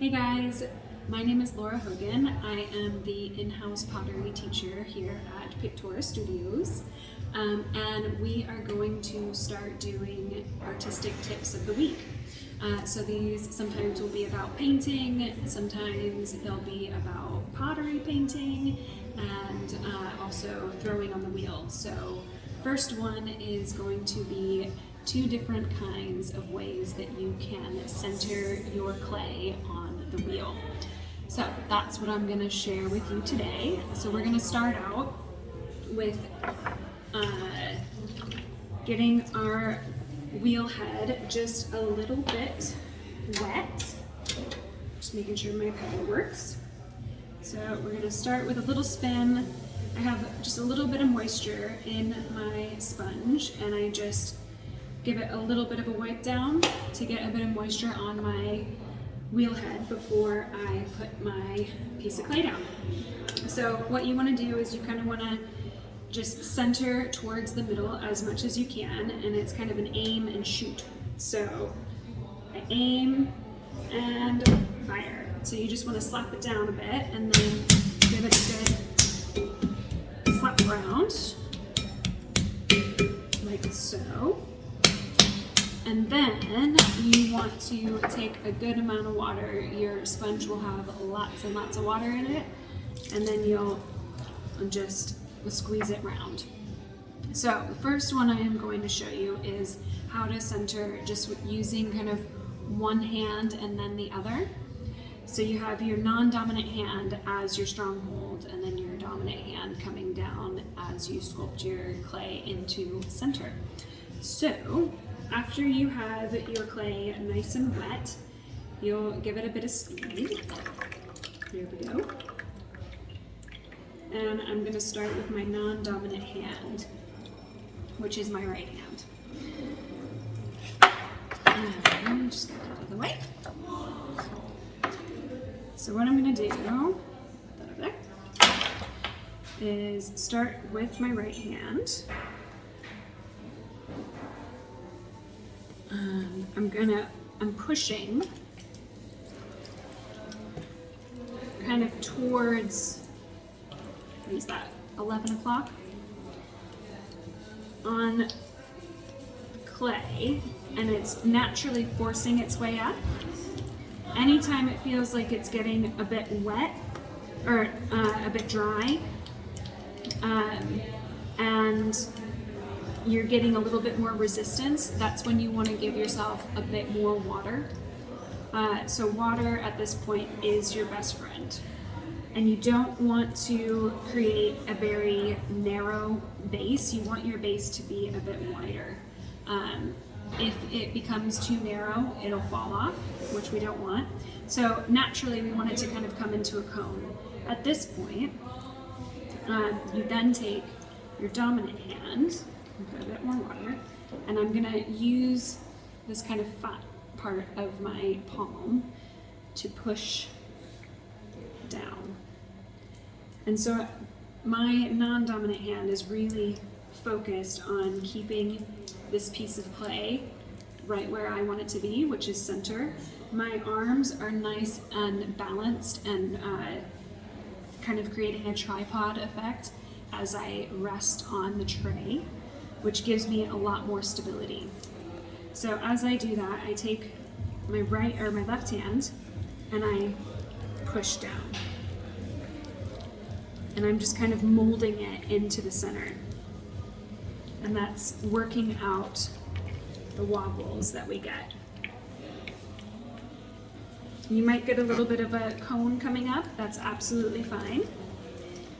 Hey guys, my name is Laura Hogan. I am the in-house pottery teacher here at Pictura Studios, and we are going to start doing artistic tips of the week. So these sometimes will be about painting, sometimes they'll be about pottery painting, and also throwing on the wheel. So first one is going to be 2 different kinds of ways that you can center your clay on the wheel. So that's what I'm going to share with you today. So we're going to start out with getting our wheel head just a little bit wet. Just making sure my pedal works. So we're going to start with a little spin. I have just a little bit of moisture in my sponge, and I just give it a little bit of a wipe down to get a bit of moisture on my wheel head before I put my piece of clay down. So what you want to do is you kind of want to just center towards the middle as much as you can, and it's kind of an aim and shoot. So I aim and fire. So you just want to slap it down a bit and then give it a good slap around, like so. And then you want to take a good amount of water. Your sponge will have lots and lots of water in it, and then you'll just squeeze it round. So the first one I am going to show you is how to center just using kind of one hand and then the other. So you have your non-dominant hand as your stronghold, and then your dominant hand coming down as you sculpt your clay into center. So after you have your clay nice and wet, you'll give it a bit of steam. Here we go. And I'm going to start with my non-dominant hand, which is my right hand. And just get that out of the way. So what I'm going to do, put that over there, is start with my right hand. I'm pushing kind of towards, what is that, 11 o'clock on clay, and it's naturally forcing its way up. Anytime it feels like it's getting a bit wet or a bit dry, and you're getting a little bit more resistance, that's when you want to give yourself a bit more water. So water at this point is your best friend. And you don't want to create a very narrow base. You want your base to be a bit wider. If it becomes too narrow, it'll fall off, which we don't want. So naturally we want it to kind of come into a cone. At this point, you then take your dominant hand, put a bit more water, and I'm going to use this kind of fat part of my palm to push down. And so my non-dominant hand is really focused on keeping this piece of clay right where I want it to be, which is center. My arms are nice and balanced and kind of creating a tripod effect as I rest on the tray, which gives me a lot more stability. So as I do that, I take my my left hand and I push down. And I'm just kind of molding it into the center. And that's working out the wobbles that we get. You might get a little bit of a cone coming up, that's absolutely fine.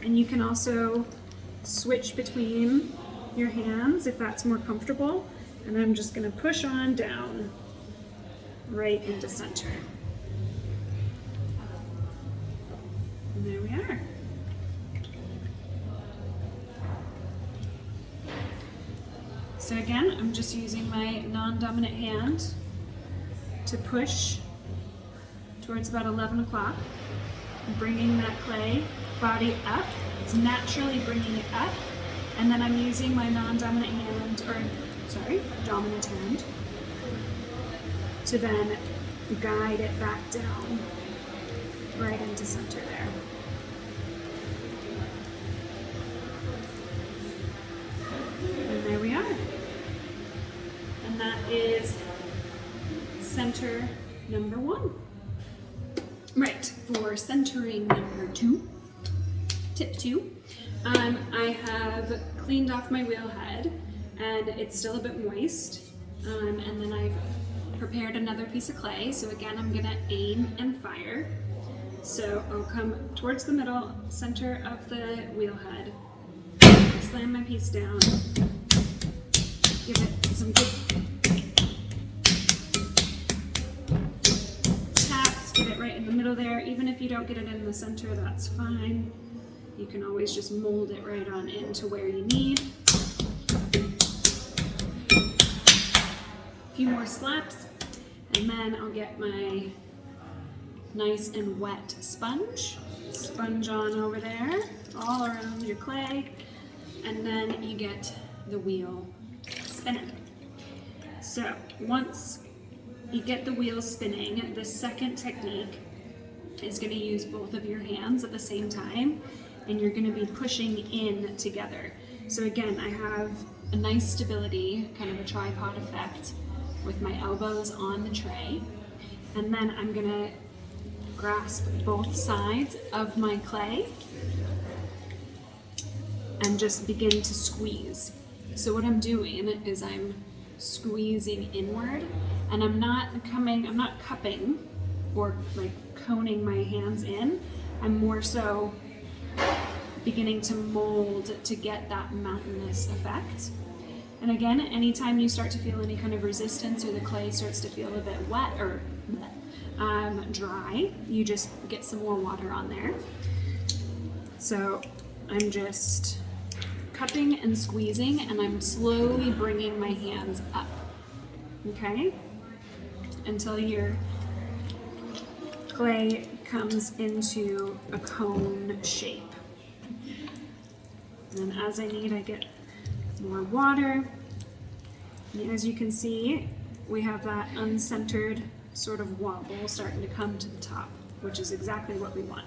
And you can also switch between your hands if that's more comfortable, and I'm just going to push on down right into center. And there we are. So again, I'm just using my non-dominant hand to push towards about 11 o'clock, bringing that clay body up. It's naturally bringing it up. And then I'm using my non-dominant hand, dominant hand, to then guide it back down right into center there. And there we are. And that is center number 1. Right, for centering number 2, tip 2, I have cleaned off my wheel head and it's still a bit moist. And then I've prepared another piece of clay. So again, I'm gonna aim and fire. So I'll come towards the middle, center of the wheel head, slam my piece down, give it some good taps, get it right in the middle there. Even if you don't get it in the center, that's fine. You can always just mold it right on into where you need. A few more slaps, and then I'll get my nice and wet sponge on over there, all around your clay, and then you get the wheel spinning. So once you get the wheel spinning, the second technique is going to use both of your hands at the same time, and you're going to be pushing in together. So again, I have a nice stability, kind of a tripod effect, with my elbows on the tray, and then I'm going to grasp both sides of my clay and just begin to squeeze. So what I'm doing is I'm squeezing inward, and I'm not cupping or like coning my hands in. I'm more so beginning to mold to get that mountainous effect. And again, anytime you start to feel any kind of resistance or the clay starts to feel a bit wet or dry, you just get some more water on there. So I'm just cupping and squeezing, and I'm slowly bringing my hands up, okay? Until your clay comes into a cone shape. And as I need, I get more water. And as you can see, we have that uncentered sort of wobble starting to come to the top, which is exactly what we want.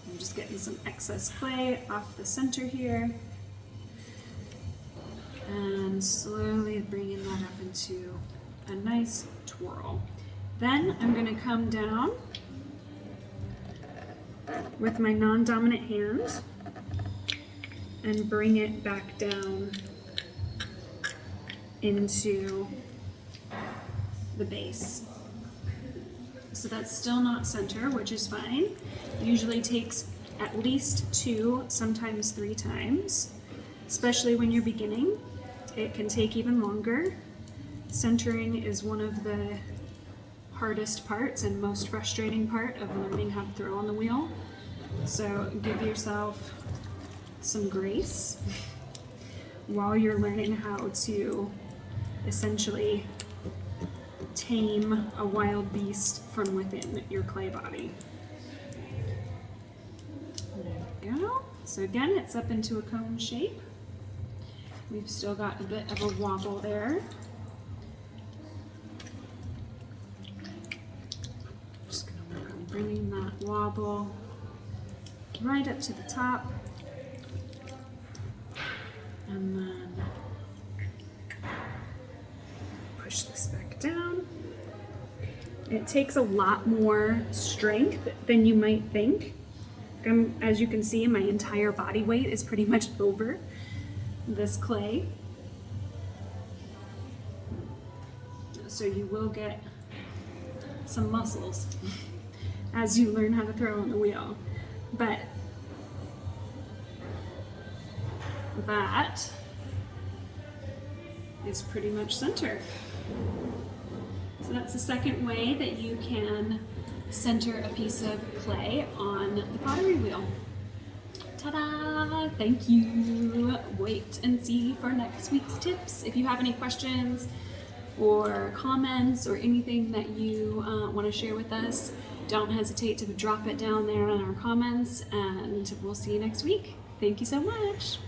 I'm just getting some excess clay off the center here and slowly bringing that up into a nice twirl. Then I'm going to come down with my non-dominant hand and bring it back down into the base. So that's still not center, which is fine. It usually takes at least 2, sometimes 3 times, especially when you're beginning. It can take even longer. Centering is one of the hardest parts and most frustrating part of learning how to throw on the wheel. So give yourself some grace while you're learning how to essentially tame a wild beast from within your clay body. There we go. So again, it's up into a cone shape. We've still got a bit of a wobble there. Just gonna work on bringing that wobble right up to the top. And then push this back down. It takes a lot more strength than you might think. As you can see, my entire body weight is pretty much over this clay. So you will get some muscles as you learn how to throw on the wheel. But that is pretty much center. So that's the second way that you can center a piece of clay on the pottery wheel. Ta-da! Thank you. Wait and see for next week's tips. If you have any questions or comments or anything that you want to share with us, don't hesitate to drop it down there in our comments, and we'll see you next week. Thank you so much.